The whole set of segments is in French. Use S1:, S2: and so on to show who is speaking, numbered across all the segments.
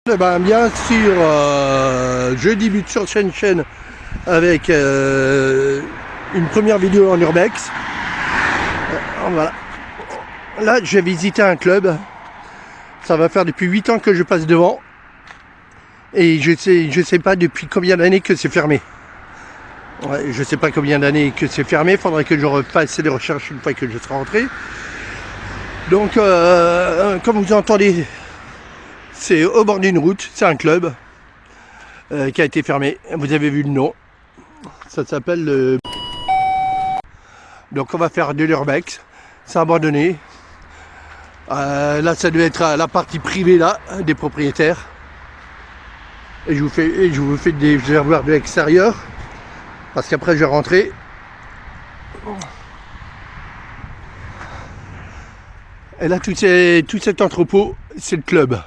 S1: Eh ben, bien sûr, je débute sur cette chaîne avec une première vidéo en urbex. Voilà. Là, j'ai visité un club. Ça va faire depuis 8 ans que je passe devant. Et je sais pas depuis combien d'années que c'est fermé. Ouais, je sais pas combien d'années que c'est fermé. Il faudrait que je refasse les recherches une fois que je serai rentré. Donc, comme vous entendez, c'est au bord d'une route. C'est un club qui a été fermé. Vous avez vu le nom. Ça s'appelle le... Donc on va faire de l'urbex. C'est abandonné. Là, ça doit être la partie privée là des propriétaires. Et je vous fais des réservoirs de l'extérieur. Parce qu'après je vais rentrer. Et là, tout cet entrepôt, c'est le club.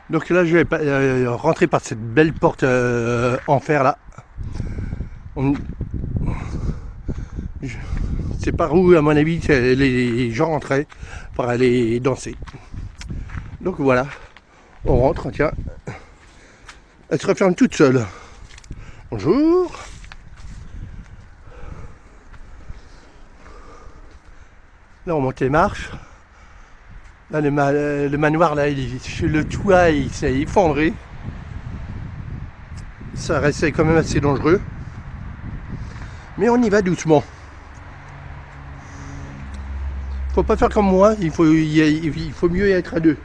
S1: Donc là, je vais rentrer par cette belle porte en fer là. C'est par où, à mon avis, les gens rentraient pour aller danser. Donc voilà, on rentre, tiens. Elle se referme toute seule. Bonjour. Là, on monte les marches. Là, le manoir, là, le toit, il s'est effondré. Ça restait quand même assez dangereux. Mais on y va doucement. Faut pas faire comme moi, il faut mieux être à deux.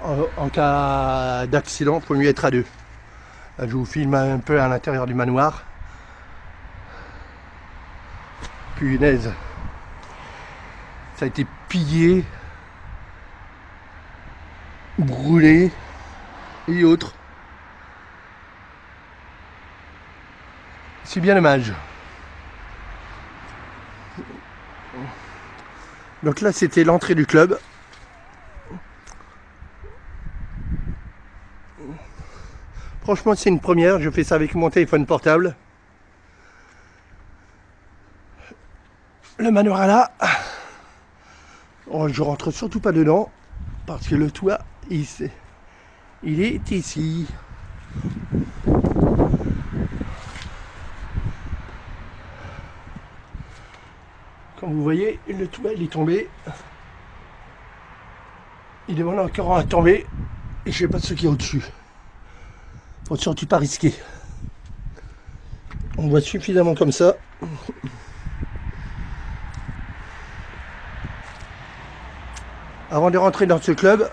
S1: En cas d'accident, il faut mieux être à deux. Là, je vous filme un peu à l'intérieur du manoir. Punaise. Ça a été pillé, brûlé et autres. C'est bien dommage. Donc là, c'était l'entrée du club. Franchement, c'est une première. Je fais ça avec mon téléphone portable. Le manoir est là. Oh, je rentre surtout pas dedans parce que le toit, il est ici. Comme vous voyez, le toit il est tombé. Il demande encore à tomber. Et je sais pas ce qu'il y a au-dessus. Faut surtout pas risquer. On voit suffisamment comme ça. Avant de rentrer dans ce club,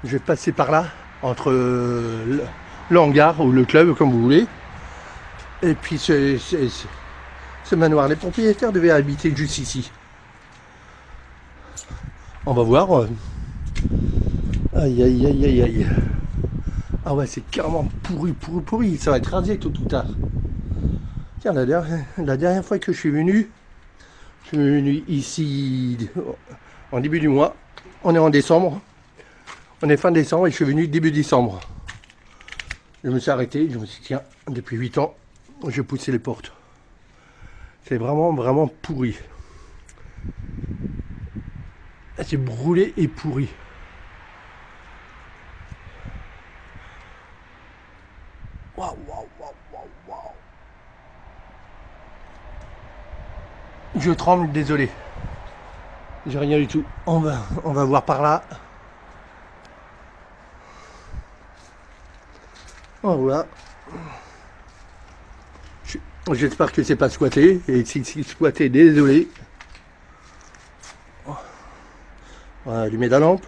S1: je vais passer par là, entre le hangar ou le club, comme vous voulez. Et puis ce manoir, les propriétaires devaient habiter juste ici. On va voir. Aïe aïe aïe aïe aïe. Ah ouais, c'est carrément pourri. Ça va être rasé tôt ou tard. Tiens, la dernière fois que je suis venu ici en début du mois. On est en décembre. On est fin décembre et je suis venu début décembre. Je me suis arrêté. Je me suis dit, tiens, depuis 8 ans, je poussais les portes. C'est vraiment pourri. C'est brûlé et pourri. Waouh. Je tremble, désolé. J'ai rien du tout. On va voir par là. Voilà. J'espère que c'est pas squatté. Et si c'est squatté, désolé. On va allumer la lampe.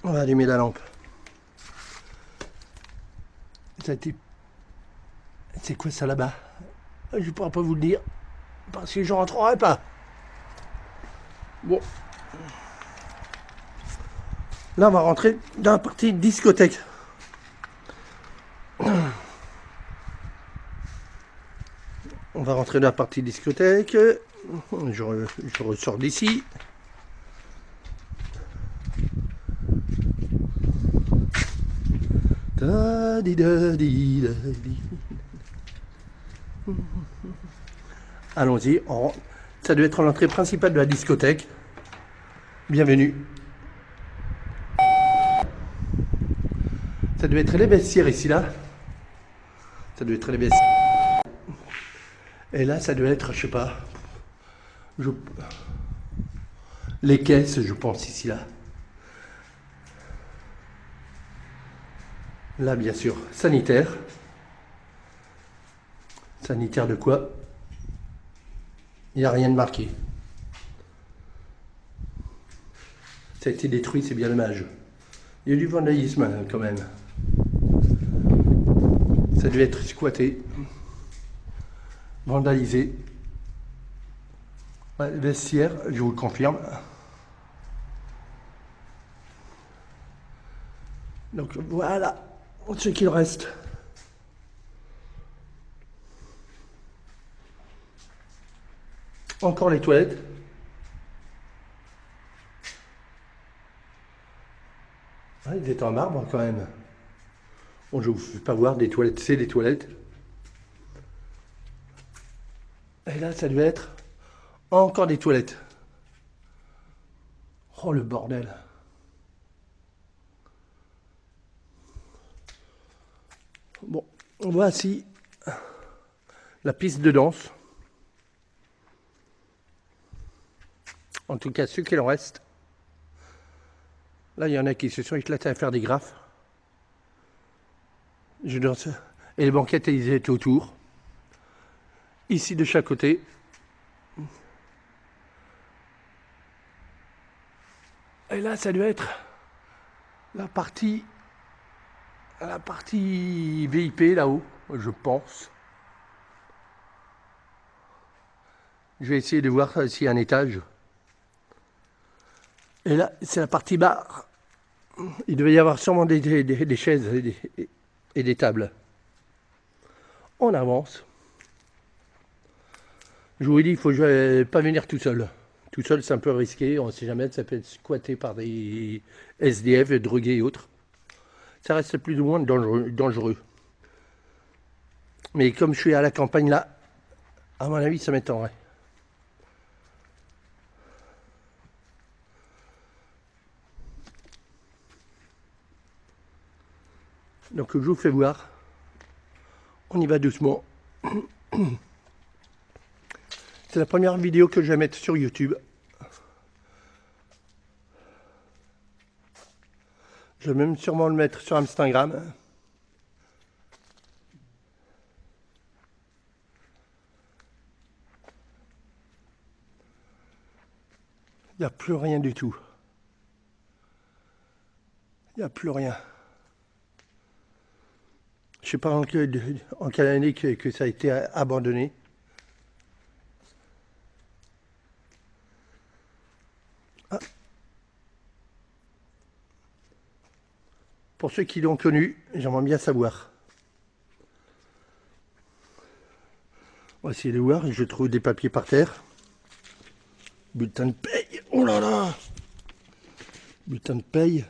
S1: On va allumer la lampe. C'est quoi ça là-bas? Je ne pourrais pas vous le dire. Parce que je ne rentrerai pas. Bon. Là, on va rentrer dans la partie discothèque. On va rentrer dans la partie discothèque. Je ressors d'ici. Allons-y, ça doit être l'entrée principale de la discothèque. Bienvenue. Ça doit être les vestiaires ici, là. Ça doit être les vestiaires. Et là, ça doit être, je sais pas, les caisses, je pense, ici, là. Là, bien sûr, sanitaire. Sanitaire de quoi? Il n'y a rien de marqué. Ça a été détruit, c'est bien dommage. Il y a du vandalisme, quand même. Ça devait être squatté, vandalisé. Ouais, vestiaire, je vous le confirme. Donc voilà ce qu'il reste. Encore les toilettes. Ouais, ils étaient en marbre quand même. Bon, je ne vous fais pas voir des toilettes, c'est des toilettes. Et là, ça devait être encore des toilettes. Oh, le bordel. Bon, voici la piste de danse. En tout cas, ce qu'il en reste. Là, il y en a qui se sont éclatés à faire des graphes. Je danse. Et les banquettes, ils étaient autour. Ici, de chaque côté. Et là, ça doit être la partie VIP là-haut, je pense. Je vais essayer de voir s'il y a un étage. Et là, c'est la partie bar. Il devait y avoir sûrement des chaises et des tables. On avance. Je vous ai dit, il ne faut pas venir tout seul. Tout seul, c'est un peu risqué. On ne sait jamais, ça peut être squatté par des SDF, drogués et autres. Ça reste plus ou moins dangereux. Mais comme je suis à la campagne là, à mon avis, ça m'étonnerait. Donc je vous fais voir. On y va doucement. C'est la première vidéo que je vais mettre sur YouTube. Je vais même sûrement le mettre sur Instagram. Il n'y a plus rien du tout. Il n'y a plus rien. Je ne sais pas en quelle année que ça a été abandonné. Ah. Pour ceux qui l'ont connu, j'aimerais bien savoir. On va essayer de voir. Je trouve des papiers par terre. Bulletin de paye. Oh là là! Bulletin de paye.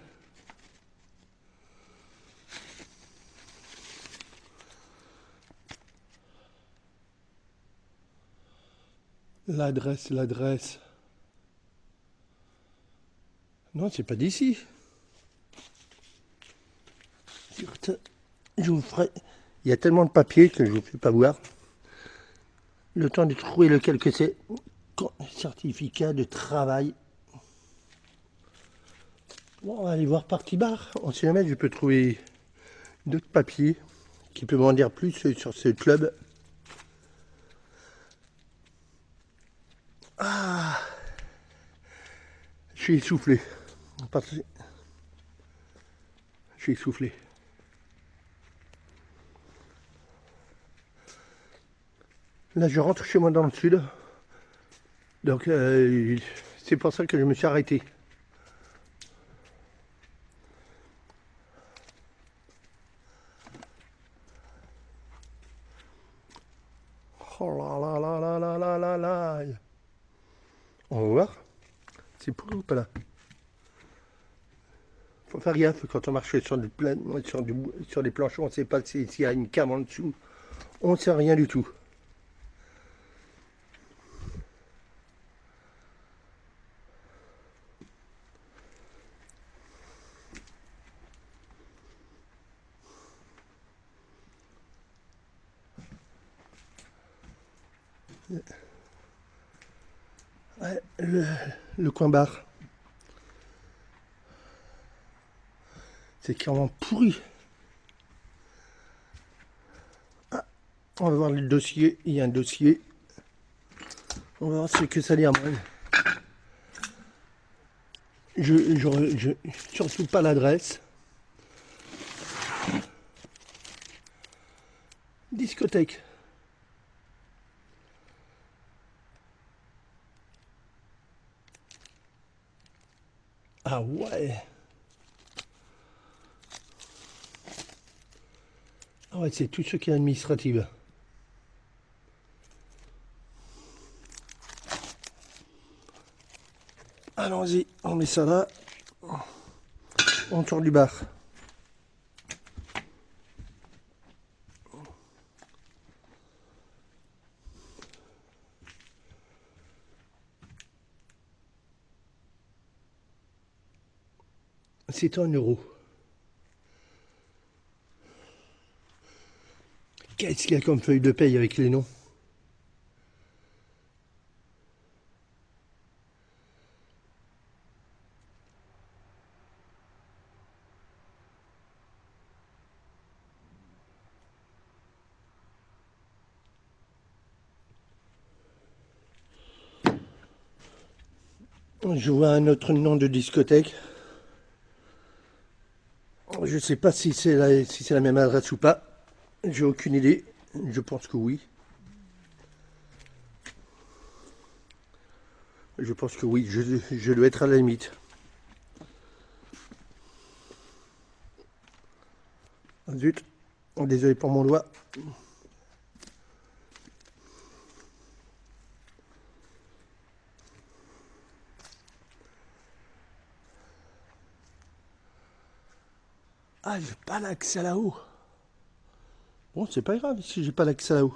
S1: L'adresse. Non, c'est pas d'ici. Je vous ferai. Il y a tellement de papiers que je ne vous fais pas voir. Le temps de trouver lequel que c'est. Certificat de travail. Bon, on va aller voir partie bar. On sait jamais, je peux trouver d'autres papiers qui peuvent m'en dire plus sur ce club. Ah, je suis essoufflé. Je suis essoufflé. Là, je rentre chez moi dans le sud. Donc, c'est pour ça que je me suis arrêté. Oh là là là là là là là là. On va voir. C'est pour ou pas là? Faut faire gaffe quand on marche sur des planchons, on ne sait pas s'il y a une cave en dessous. On ne sait rien du tout. Ouais, le coin bar. C'est clairement pourri. Ah, on va voir le dossier. Il y a un dossier. On va voir ce que ça dit à moi. Je surtout pas l'adresse. Discothèque. Ah ouais. Ah ouais, c'est tout ce qui est administratif. Allons-y, on met ça là. On tourne du bar. C'est 1 €. Qu'est-ce qu'il y a comme feuille de paye avec les noms? Je vois un autre nom de discothèque. Je sais pas si c'est la même adresse ou pas. J'ai aucune idée. Je pense que oui. Je pense que oui. Je dois être à la limite. Zut. Désolé pour mon doigt. Ah, j'ai pas l'accès là-haut. Bon, c'est pas grave si j'ai pas l'accès là-haut.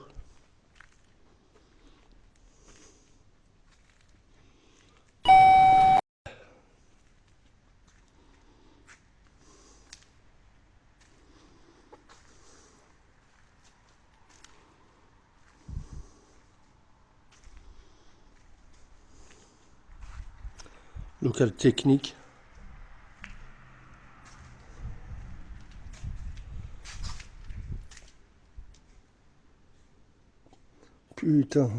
S1: Local technique. Putain.